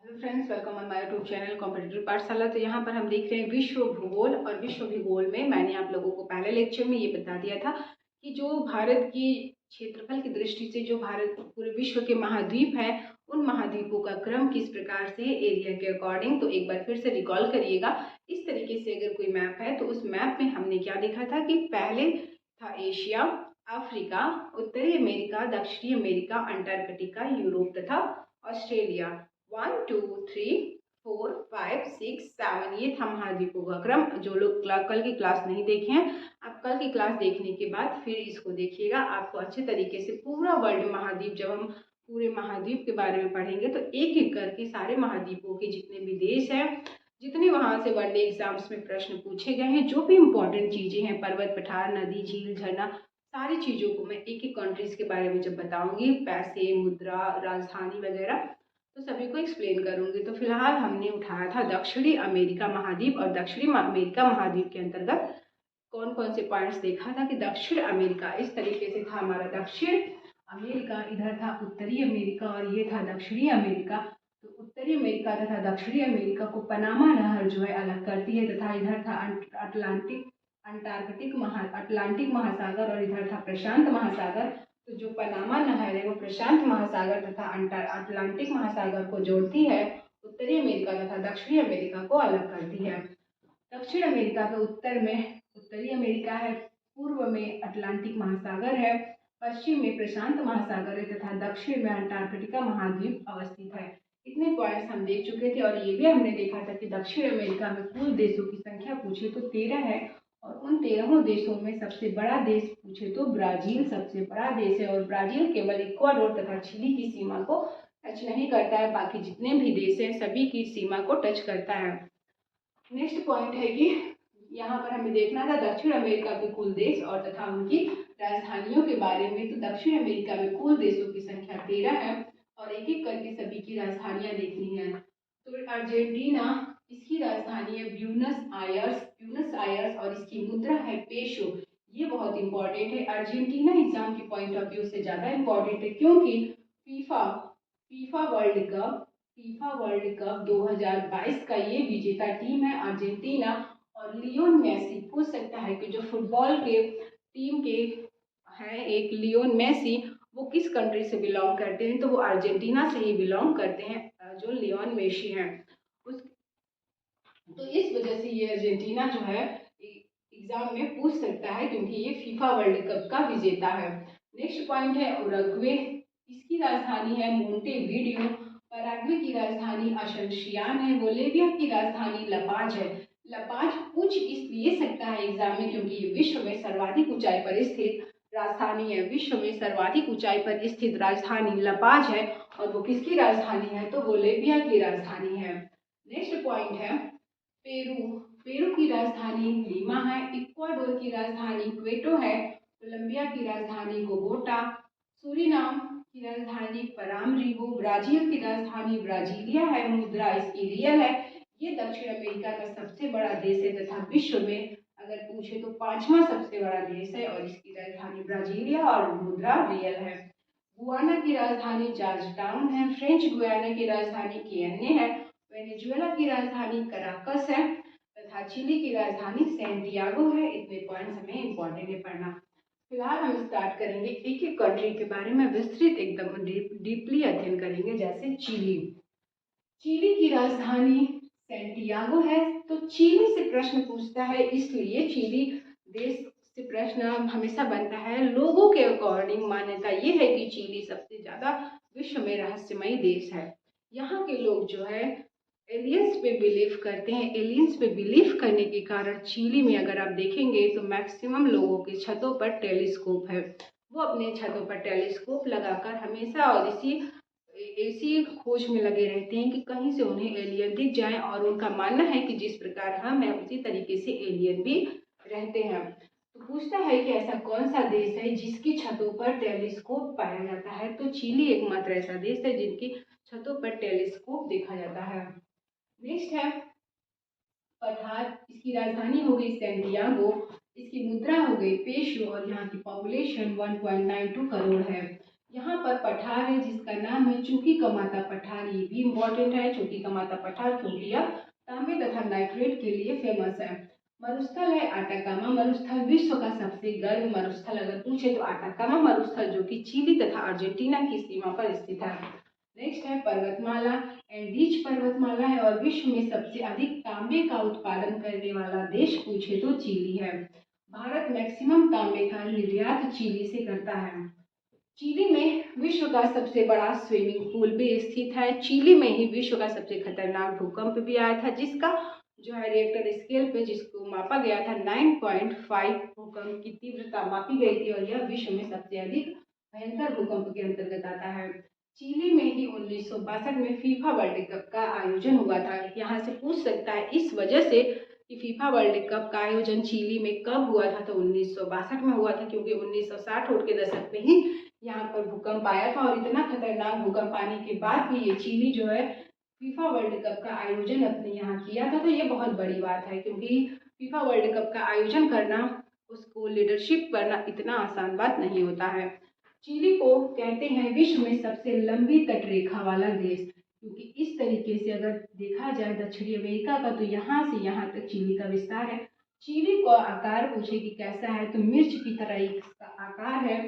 Hello friends, welcome on my YouTube channel competitive पाठशाला। तो यहाँ पर हम देख रहे हैं विश्व भूगोल। और विश्व भूगोल में मैंने आप लोगों को पहले लेक्चर में ये बता दिया था कि जो भारत की क्षेत्रफल की दृष्टि से जो भारत पूरे विश्व के महाद्वीप हैं, उन महाद्वीपों का क्रम किस प्रकार से एरिया के अकॉर्डिंग। तो एक बार फिर से रिकॉल करिएगा। इस तरीके से अगर कोई मैप है तो उस मैप में हमने क्या देखा था कि पहले था एशिया, अफ्रीका, उत्तरी अमेरिका, दक्षिणी अमेरिका, अंटार्कटिका, यूरोप तथा ऑस्ट्रेलिया। 1 2 3 4 5 6 7 ये था महाद्वीपों का क्रम। जो लोग कल की क्लास नहीं देखे हैं, आप कल की क्लास देखने के बाद फिर इसको देखिएगा। आपको अच्छे तरीके से पूरा वर्ल्ड महाद्वीप, जब हम पूरे महाद्वीप के बारे में पढ़ेंगे तो एक एक करके सारे महाद्वीपों के जितने भी देश हैं, जितने वहां से वनडे एग्जाम्स में प्रश्न पूछे गए हैं, जो भी इंपॉर्टेंट चीजें हैं, पर्वत पठार, नदी, झील, झरना, सारी चीजों को मैं एक एक कंट्रीज के बारे में जब बताऊंगी, पैसे, मुद्रा, राजधानी वगैरह, तो सभी को एक्सप्लेन करूंगी। तो फिलहाल हमने उठाया था दक्षिणी अमेरिका महाद्वीप। और दक्षिणी अमेरिका महाद्वीप के अंतर्गत कौन कौन से पॉइंट्स देखा था कि दक्षिण अमेरिका इस तरीके से था हमारा दक्षिण अमेरिका, इधर था उत्तरी अमेरिका और ये था दक्षिणी अमेरिका। तो उत्तरी अमेरिका तथा दक्षिणी अमेरिका को पनामा नहर जो है अलग करती है, तथा इधर था अटलांटिक महासागर और इधर था प्रशांत महासागर। तो जो पनामा नहर है वो प्रशांत महासागर तथा अटलांटिक महासागर को जोड़ती है, उत्तरी अमेरिका तथा दक्षिणी अमेरिका को अलग करती है। दक्षिण अमेरिका के उत्तर में उत्तरी अमेरिका है, पूर्व में अटलांटिक महासागर है, पश्चिम में प्रशांत महासागर है तथा दक्षिण में अंटार्कटिका महाद्वीप अवस्थित है। इतने पॉइंट्स हम देख चुके थे। और ये भी हमने देखा था कि दक्षिण अमेरिका में कुल देशों की संख्या पूछे तो 13 है, और उन 13 देशों में सबसे बड़ा देश पूछे तो ब्राजील सबसे बड़ा देश है। और ब्राजील केवल इक्वाडोर तथा चिली की सीमा को टच नहीं करता है, बाकी जितने भी देश हैं सभी की सीमा को टच करता है। नेक्स्ट पॉइंट है कि यहाँ पर हमें देखना था दक्षिण अमेरिका के कुल देश और तथा उनकी राजधानियों के बारे में। तो दक्षिण अमेरिका में कुल देशों की संख्या 13 है और एक एक करके सभी की राजधानियां देखनी है। तो अर्जेंटीना, इसकी राजधानी है ब्यूनस आयर्स और इसकी मुद्रा है पेशो। ये बहुत इंपॉर्टेंट है। अर्जेंटीना एग्जाम के पॉइंट ऑफ व्यू से ज्यादा इंपॉर्टेंट है, क्योंकि FIFA FIFA world cup FIFA world cup 2022 का ये विजेता टीम है अर्जेंटीना। और लियोन मेसी, पूछ सकता है कि जो फुटबॉल के टीम के हैं एक लियोन मेसी, वो किस कंट्री से बिलोंग करते हैं, तो वो अर्जेंटीना से ही बिलोंग करते हैं, जो लियोन मेसी हैं उस। तो इस वजह से ये अर्जेंटीना जो है एग्जाम में पूछ सकता है, क्योंकि ये फीफा वर्ल्ड कप का विजेता है। नेक्स्ट पॉइंट है उरुग्वे, इसकी राजधानी है मोंटेवीडियो। पराग्वे की राजधानी असनसियान है। बोलेविया की राजधानी लपाज है। लपाज पूछ इसलिए सकता है एग्जाम में, क्योंकि ये विश्व में सर्वाधिक ऊंचाई पर स्थित राजधानी है। विश्व में सर्वाधिक ऊंचाई पर स्थित राजधानी लपाज है। और वो किसकी राजधानी है, तो बोलेविया की राजधानी है। नेक्स्ट पॉइंट है पेरू। पेरू की राजधानी लीमा है। इक्वाडोर की राजधानी क्वेटो है। कोलंबिया की राजधानी बोगोटा। सूरीनाम की राजधानी परामरीबो। ब्राजील की राजधानी ब्राजीलिया है। मुद्रा इसकी रियल है। ये दक्षिण अमेरिका का सबसे बड़ा देश है तथा विश्व में अगर पूछे तो पांचवा सबसे बड़ा देश है, और इसकी राजधानी ब्राजीलिया और मुद्रा रियल है। गुआना की राजधानी जॉर्ज टाउन है। फ्रेंच गुयाना की राजधानी केन्ने है। वेनेजुएला की राजधानी कराकस है तथा चिली की राजधानी सैंटियागो है। इतने पॉइंट्स हमें इंपॉर्टेंट है पढ़ना। फिलहाल हम स्टार्ट करेंगे एक एक कंट्री के बारे में विस्तृत एकदम डीपली अध्ययन करेंगे। जैसे चिली, चिली की राजधानी सैंटियागो है। तो चिली से प्रश्न पूछता है, इसलिए चिली देश से प्रश्न हमेशा बनता है। लोगों के अकॉर्डिंग मान्यता ये है कि चिली सबसे ज्यादा विश्व में रहस्यमयी देश है। यहाँ के लोग जो है एलियंस पे बिलीव करते हैं। एलियंस पे बिलीव करने के कारण चिली में अगर आप देखेंगे तो मैक्सिमम लोगों के छतों पर टेलीस्कोप है। वो अपने छतों पर टेलीस्कोप लगाकर हमेशा और इसी खोज में लगे रहते हैं कि कहीं से उन्हें एलियन दिख जाए। और उनका मानना है कि जिस प्रकार हम हैं उसी तरीके से एलियन भी रहते हैं। तो पूछता है कि ऐसा कौन सा देश है जिसकी छतों पर टेलीस्कोप पाया जाता है, तो चिली एकमात्र ऐसा देश है जिनकी छतों पर टेलीस्कोप देखा जाता है। नेक्स्ट है पठार, इसकी राजधानी हो गई सैंटियागो, इसकी मुद्रा हो गई पेशो और यहाँ की पॉपुलेशन 1.92 करोड़ है। यहाँ पर पठार है जिसका नाम है चुकीकामाता पठार। ये भी इम्पोर्टेंट है, चुकीकामाता पठार क्योंकि यह तांबे तथा नाइट्रेट के लिए फेमस है। मरुस्थल है आटाकामा मरुस्थल, विश्व का सबसे गर्म मरुस्थल अगर पूछे तो आटाकामा मरुस्थल, जो कि चिली तथा अर्जेंटीना की सीमा पर स्थित है। नेक्स्ट है पर्वतमाला, एंडीज पर्वतमाला है और विश्व में सबसे अधिक तांबे का उत्पादन करने वाला देश पूछे तो चिली है। भारत मैक्सिमम तांबे का निर्यात चिली से करता है। चिली में विश्व का सबसे बड़ा स्विमिंग पूल भी स्थित है। चिली में ही विश्व का सबसे खतरनाक भूकंप भी आया था, जिसका जो है रिएक्टर स्केल पे जिसको मापा गया था 9.5 भूकंप की तीव्रता मापी गई थी और यह विश्व में सबसे अधिक भयंकर भूकंप के अंतर्गत आता है। चिली में ही 1962 में फीफा वर्ल्ड कप का आयोजन हुआ था। यहाँ से पूछ सकता है इस वजह से कि फीफा वर्ल्ड कप का आयोजन चिली में कब हुआ था, तो 1962 में हुआ था, क्योंकि 1960 के दशक में ही यहाँ पर भूकंप आया था और इतना खतरनाक भूकंप आने के बाद भी ये चिली जो है फीफा वर्ल्ड कप का आयोजन अपने यहाँ किया था। तो ये बहुत बड़ी बात है, क्योंकि फीफा वर्ल्ड कप का आयोजन करना, उसको लीडरशिप करना इतना आसान बात नहीं होता है। चिली को कहते हैं विश्व में सबसे लंबी तटरेखा वाला देश, क्योंकि इस तरीके से अगर देखा जाए दक्षिणी अमेरिका का, तो यहाँ से यहाँ तक चिली का विस्तार है। चिली का आकार पूछे कि कैसा है, तो मिर्च की तरह इसका आकार है।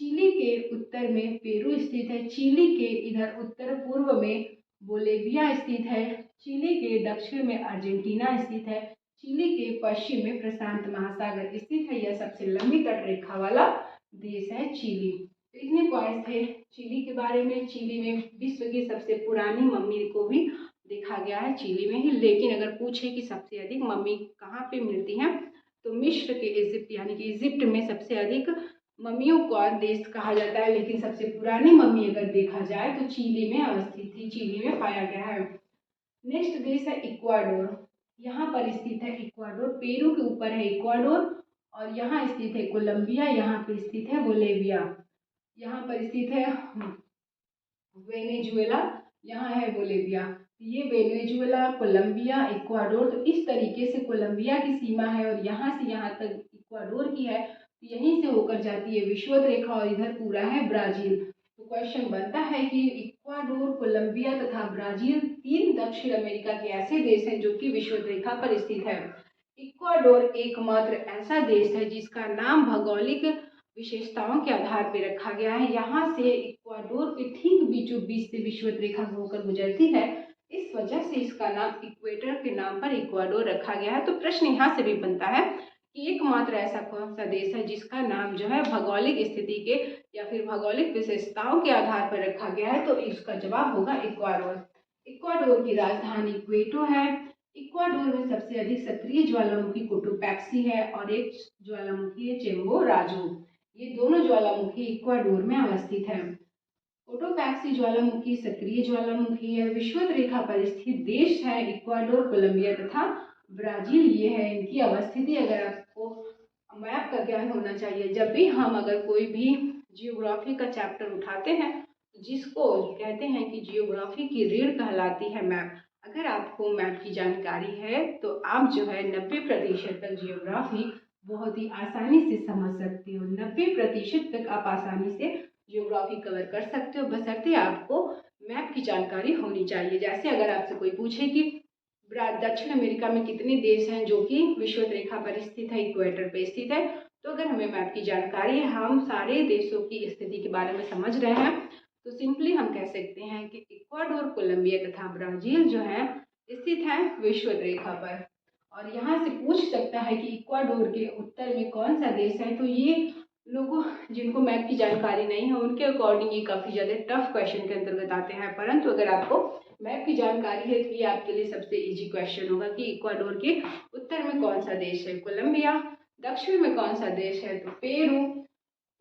चिली के उत्तर में पेरू स्थित है। चिली के इधर उत्तर पूर्व में बोलेविया स्थित है। चिली के दक्षिण में अर्जेंटीना स्थित है। चिली के पश्चिम में प्रशांत महासागर स्थित है। यह सबसे लंबी तटरेखा वाला देश है चिली। तो इतने पॉइंट्स थे चिली के बारे में। चिली में विश्व की सबसे पुरानी मम्मी को भी देखा गया है चिली में ही। लेकिन अगर पूछे कि सबसे अधिक मम्मी कहाँ पे मिलती हैं, तो मिस्र के इजिप्ट यानी कि इजिप्ट में सबसे अधिक मम्मियों का देश कहा जाता है। लेकिन सबसे पुरानी मम्मी अगर देखा जाए तो चिली में अवस्थित थी, चिली में पाया गया है। नेक्स्ट देश है इक्वाडोर। यहाँ पर स्थित है इक्वाडोर। पेरू के ऊपर है इक्वाडोर और यहाँ स्थित है कोलंबिया, यहाँ पे स्थित है बोलेविया, यहाँ पर स्थित है वेनेजुएला, यहाँ है बोलेविया। ये वेनेजुएला, कोलंबिया, इक्वाडोर, तो इस तरीके से कोलंबिया की सीमा है और यहाँ से यहाँ तक इक्वाडोर की है। तो यहीं से होकर जाती है विषुवत रेखा और इधर पूरा है ब्राजील। तो क्वेश्चन बनता है कि इक्वाडोर, कोलंबिया तथा ब्राजील तीन दक्षिण अमेरिका के ऐसे देश हैं जो कि विषुवत रेखा पर स्थित है। इक्वाडोर एकमात्र ऐसा देश है जिसका नाम भौगोलिक विशेषताओं के आधार पर रखा गया है। यहाँ से इक्वाडोर के ठीक बीचों बीच से विषुवत रेखा होकर गुजरती है, इस वजह से इसका नाम इक्वेटर के नाम पर इक्वाडोर रखा गया है। तो प्रश्न यहाँ से भी बनता है कि एकमात्र ऐसा कौन सा देश है जिसका नाम जो है भौगोलिक स्थिति के या फिर भौगोलिक विशेषताओं के आधार पर रखा गया है, तो इसका जवाब होगा इक्वाडोर। इक्वाडोर की राजधानी क्वेटो है। इक्वाडोर में सबसे अधिक सक्रिय ज्वालामुखी कोटोपैक्सी है और एक ज्वालामुखी है चेम्बोराजो। ये दोनों ज्वालामुखी इक्वाडोर में अवस्थित है। कोटोपैक्सी ज्वालामुखी सक्रिय ज्वालामुखी है। विषुवत रेखा पर स्थित देश है इक्वाडोर, कोलंबिया तथा ब्राजील। ये है इनकी अवस्थिति। अगर आपको मैप का ज्ञान होना चाहिए, जब भी हम अगर कोई भी जियोग्राफी का चैप्टर उठाते हैं, जिसको कहते हैं कि जियोग्राफी की रीढ़ कहलाती है मैप। अगर आपको मैप की जानकारी है तो आप जो है 90% तक जियोग्राफी बहुत ही आसानी से समझ सकते हो। 90% तक आप आसानी से जियोग्राफी कवर कर सकते हो, बशर्ते आपको मैप की जानकारी होनी चाहिए। जैसे अगर आपसे कोई पूछे कि दक्षिण अमेरिका में कितने देश हैं जो कि विषुवत रेखा पर स्थित है, इक्वेटर पर स्थित है, तो अगर हमें मैप की जानकारी है, हम सारे देशों की स्थिति के बारे में समझ रहे हैं, तो सिंपली हम कह सकते हैं कि इक्वाडोर, कोलंबिया तथा ब्राजील जो है स्थित है विषुवत रेखा पर। और यहाँ से पूछ सकता है कि इक्वाडोर के उत्तर में कौन सा देश है, तो ये लोगों जिनको मैप की जानकारी नहीं है उनके अकॉर्डिंग ये काफ़ी ज़्यादा टफ क्वेश्चन के अंतर्गत आते हैं। परंतु अगर आपको मैप की जानकारी है तो ये आपके लिए सबसे इजी क्वेश्चन होगा कि इक्वाडोर के उत्तर में कौन सा देश है, कोलंबिया, दक्षिण में कौन सा देश है, तो पेरू,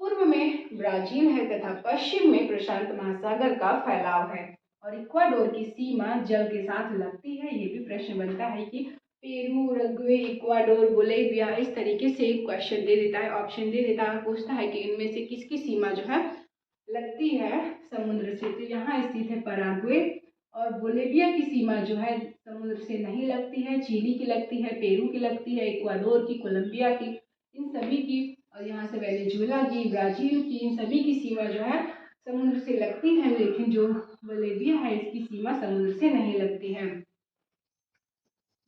पूर्व में ब्राजील है तथा पश्चिम में प्रशांत महासागर का फैलाव है। और इक्वाडोर की सीमा जल के साथ लगती है। ये भी प्रश्न बनता है कि पेरू, उरुग्वे, इक्वाडोर, बोलेविया, इस तरीके से क्वेश्चन दे देता है, ऑप्शन दे देता है और पूछता है कि इनमें से किसकी सीमा जो है लगती है समुद्र से। तो यहाँ स्थित है पराग्वे। और बोलेविया की सीमा जो है समुद्र से नहीं लगती है, चिली की लगती है, पेरू की लगती है, इक्वाडोर की, कोलंबिया की, इन सभी की, और यहाँ से वेनेजुएला की, ब्राजील की, इन सभी की सीमा जो है समुद्र से लगती है, लेकिन जो बोलिविया है इसकी सीमा समुद्र से नहीं लगती है।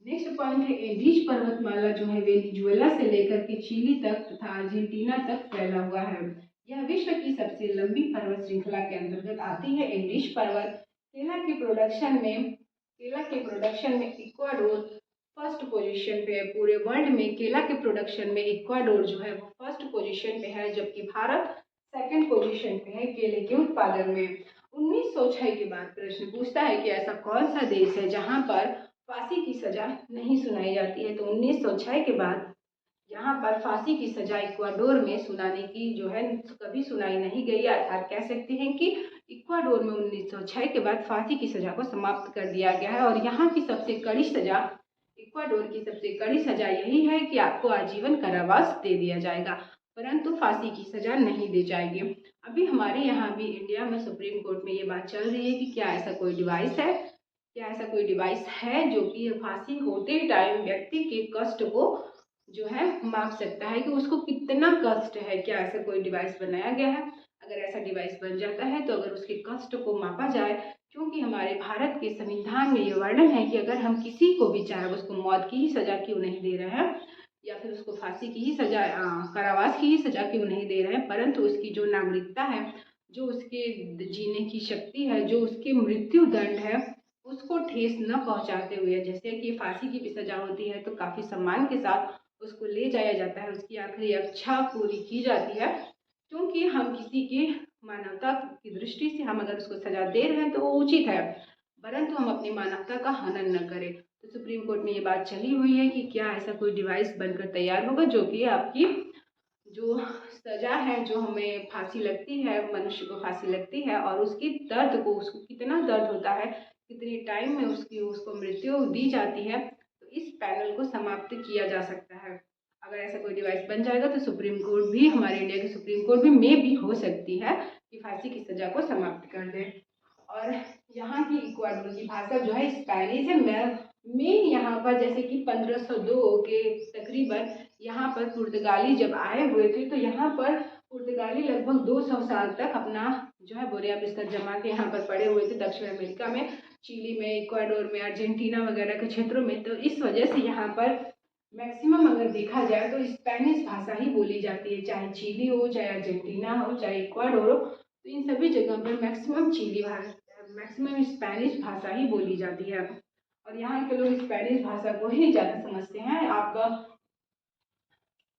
नेक्स्ट पॉइंट है एंडीज पर्वतमाला जो है वेनेजुएला से लेकर के चिली तक तथा अर्जेंटीना तक फैला हुआ है। यह विश्व की सबसे लंबी पर्वत श्रृंखला के अंतर्गत आती है। एंडीज पर्वत केला के प्रोडक्शन में इक्वाडोर फर्स्ट पोजीशन पे है। पूरे वर्ल्ड में केला के प्रोडक्शन में इक्वाडोर जो है वो फर्स्ट पोजीशन पे है, जबकि भारत सेकंड पोजीशन पे है केले के उत्पादन में। 1906 के बाद प्रश्न पूछता है कि ऐसा कौन सा देश है जहां पर फांसी की सजा नहीं सुनाई जाती है। तो 1906 के बाद यहाँ पर फांसी की सजा इक्वाडोर में सुनाने की जो है कभी सुनाई नहीं गई। अर्थात कह सकते हैं कि इक्वाडोर में 1906 के बाद फांसी की सजा को समाप्त कर दिया गया है। और यहाँ की सबसे कड़ी सजा, इक्वाडोर की सबसे कड़ी सजा यही है कि आपको आजीवन कारावास दे दिया जाएगा, परंतु फांसी की सजा नहीं दी जाएगी। अभी हमारे यहाँ भी इंडिया में सुप्रीम कोर्ट में ये बात चल रही है कि क्या ऐसा कोई डिवाइस है जो कि फांसी होते टाइम व्यक्ति के कष्ट को जो है माप सकता है कि उसको कितना कष्ट है। क्या ऐसा कोई डिवाइस बनाया गया है? अगर ऐसा डिवाइस बन जाता है तो अगर उसके कष्ट को मापा जाए, क्योंकि हमारे भारत के संविधान में ये वर्णन है कि अगर हम किसी को भी चाहे उसको मौत की ही सजा क्यों नहीं दे रहे हैं या फिर उसको फांसी की ही सजा, कारावास की ही सजा क्यों नहीं दे रहे हैं, परंतु उसकी जो नागरिकता है, जो उसके जीने की शक्ति है, जो उसके मृत्यु दंड है, उसको ठेस न पहुंचाते हुए, जैसे कि फांसी की भी सजा होती है तो काफी सम्मान के साथ उसको ले जाया जाता है, उसकी आखिरी इच्छा पूरी की जाती है, क्योंकि हम किसी की मानवता की दृष्टि से हम अगर उसको सजा दे रहे हैं तो वो उचित है, परंतु हम अपनी मानवता का हनन न करें। तो सुप्रीम कोर्ट में ये बात चली हुई है कि क्या ऐसा कोई डिवाइस बनकर तैयार होगा जो कि आपकी जो सजा है, जो हमें फांसी लगती है, मनुष्य को फांसी लगती है और उसकी दर्द को, उसको कितना दर्द होता है, कितनी टाइम में उसको मृत्यु दी जाती है, तो इस पैनल को समाप्त किया जा सकता है। अगर ऐसा कोई डिवाइस बन जाएगा तो सुप्रीम कोर्ट भी, हमारे इंडिया की सुप्रीम कोर्ट भी मे भी हो सकती है कि फांसी की सजा को समाप्त कर दे। और यहाँ की इक्वाडोर की भाषा जो है स्पेनिश है। मेन यहाँ पर जैसे कि 1502 के तकरीबन यहाँ पर पुर्तगाली जब आए हुए थे तो यहाँ पर पुर्तगाली लगभग 200 साल तक अपना जो है बोरिया बिस्तर जमा के यहाँ पर पड़े हुए थे, दक्षिण अमेरिका में, चिली में, इक्वाडोर में, अर्जेंटीना वगैरह के क्षेत्रों में। तो इस वजह से यहाँ पर मैक्सिमम अगर देखा जाए तो स्पेनिश भाषा ही बोली जाती है, चाहे चिली हो, चाहे अर्जेंटीना हो, चाहे इक्वाडोर हो, तो इन सभी जगह पर मैक्सिमम स्पेनिश भाषा ही बोली जाती है और यहाँ के लोग स्पेनिश भाषा को ही ज़्यादा समझते हैं। आपका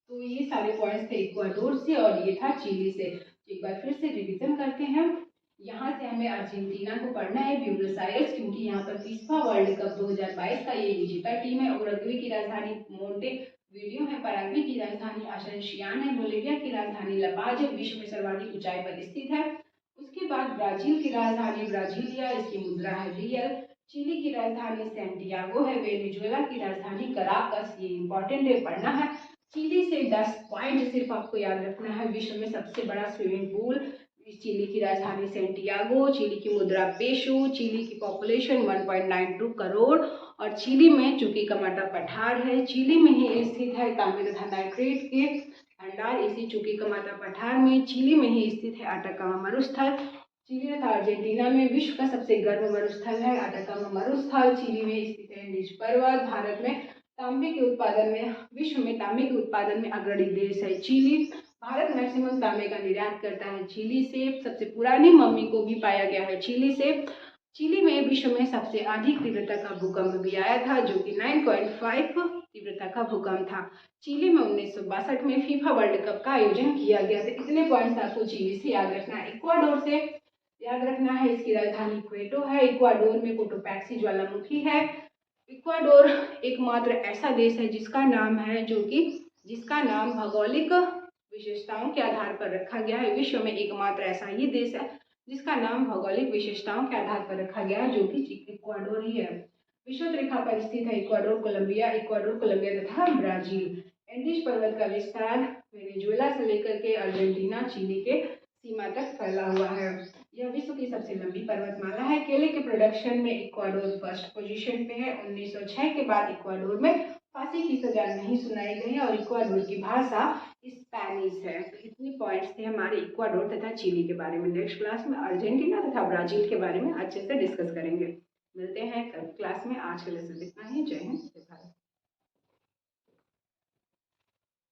तो ये सारे पॉइंट्स थे इक्वाडोर से और ये था चिली से। एक बार फिर से रिवीजन करते हैं। यहाँ से हमें अर्जेंटीना को पढ़ना है, ब्यूनस आयर्स, क्योंकि यहाँ पर फीफा वर्ल्ड कप 2022 का ये विजेता टीम है। उरुग्वे की राजधानी मोंटे वीडियो है, पराग्वे की राजधानी आसेंसियान है, बोलिविया की राजधानी लापाज विश्व में सर्वाधिक ऊंचाई पर स्थित है। उसके बाद ब्राजील की राजधानी ब्राजीलिया, इसकी मुद्रा है रियल। चिली की राजधानी सैंटियागो है। वेनेजुएला की राजधानी कराकस, ये इंपॉर्टेंट है, पढ़ना है। चिली से 10 पॉइंट सिर्फ आपको याद रखना है। विश्व में सबसे बड़ा स्विमिंग पूल, चिली की राजधानी सैंटियागो, चिली की मुद्रा पेशो, चिली की पॉपुलेशन 1.92 करोड़ और चिली में चुकीकामाटा पठार है। चिली में ही स्थित है तांबे तथा नाइट्रेट के भंडार, इसी चुकीकामाटा पठार में। चिली में ही स्थित है अटाकामा मरुस्थल। चिली तथा अर्जेंटीना में विश्व का सबसे गर्म मरुस्थल है अटाकामा मरुस्थल। चिली में स्थित है एंडीज पर्वत। भारत में तांबे के उत्पादन में, विश्व में तांबे के उत्पादन में अग्रणी देश है चिली। भारत मैक्सिमम तांबे का निर्यात करता है चिली से। सबसे पुरानी मम्मी को भी पाया गया है चिली से। चिली में विश्व में सबसे अधिक तीव्रता का भूकंप भी आया था, जो कि 9.5 तीव्रता का भूकंप था। चिली में 1962 में फीफा वर्ल्ड कप का आयोजन किया गया था। इतने पॉइंट्स आपको चिली से याद रखना है। इक्वाडोर से याद रखना है, इसकी राजधानी क्वेटो है। इक्वाडोर में कोटोपैक्सी ज्वालामुखी है। इक्वाडोर एकमात्र ऐसा देश है जिसका नाम भौगोलिक विशेषताओं के आधार पर रखा गया है। विश्व में एकमात्र ऐसा ही देश है जिसका नाम भौगोलिक विशेषताओं के आधार पर रखा गया है, जो कि इक्वाडोर ही है। विषुवत रेखा पर स्थित है इक्वाडोर, कोलंबिया तथा ब्राजील। एंडीज पर्वत का विस्तार वेनेजुएला से लेकर के अर्जेंटीना, चिली के सीमा तक फैला हुआ है। यह विश्व की सबसे लंबी पर्वतमाला है। केले के प्रोडक्शन में इक्वाडोर फर्स्ट पोजीशन पे है। 1906 के बाद इक्वाडोर में फांसी की सजा नहीं सुनाई गई है और इक्वाडोर की भाषा स्पेनिश है। तो इतनी पॉइंट्स थे हमारे इक्वाडोर तथा चिली के बारे में। नेक्स्ट क्लास में अर्जेंटीना तथा ब्राजील के बारे में अच्छे से डिस्कस करेंगे। मिलते हैं कल क्लास में। आज के लिए सिर्फ इतना ही। जय हिंद।